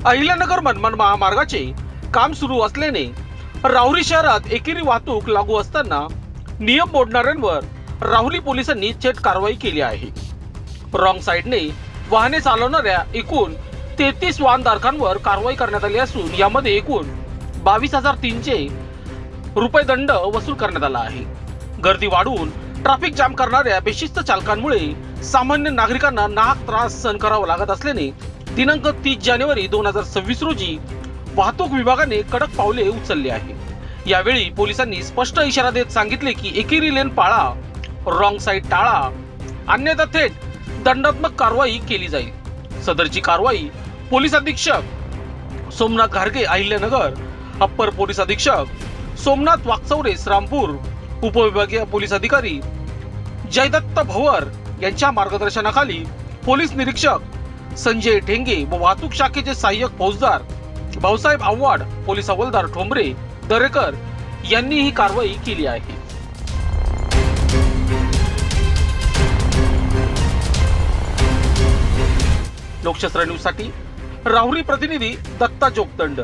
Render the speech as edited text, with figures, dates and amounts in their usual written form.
अहिल्यानगर मनमाड महामार्गाचे काम सुरू असल्याने राहुरी शहरात एकेरी वाहतूक लागू असताना नियम मोडणाऱ्यांवर राहुरी पोलिसांनी थेट कारवाई केली आहे. रॉंग साईडने वाहने चालवणाऱ्या एकूण 33 वाहनधारकांवर कारवाई करण्यात आली असून यामध्ये एकूण 22,300 रुपये दंड वसूल करण्यात आला आहे. गर्दी वाढवून ट्रॅफिक जाम करणाऱ्या बेशिस्त चालकांमुळे सामान्य नागरिकांना नाहक त्रास सहन करावा लागत असल्याने दिनांक 30 जानेवारी 2026 रोजी वाहतूक विभागाने कडक पावले उचलली आहे. यावेळी पोलिसांनी स्पष्ट इशारा देत सांगितले की एकेरी लेन पाळा, रॉंग साईड टाळा, अन्यथा थेट दंडात्मक कारवाई केली जाईल. सदरची कारवाई पोलीस अधीक्षक सोमनाथ घारगे अहिल्यानगर, अप्पर पोलीस अधीक्षक सोमनाथ वाकचौरे श्रामपूर, उपविभागीय पोलीस अधिकारी जयदत्त भवर यांच्या मार्गदर्शनाखाली पोलीस निरीक्षक संजय ढेंगे व वाहतूक शाखेचे सहाय्यक फौजदार भाऊसाहेब आव्हाड, पोलीस हवालदार ठोंबरे दरेकर यांनी ही कारवाई केली आहे. लोकशास्त्र न्यूज साठी राहुरी प्रतिनिधी दत्ता जोगदंड.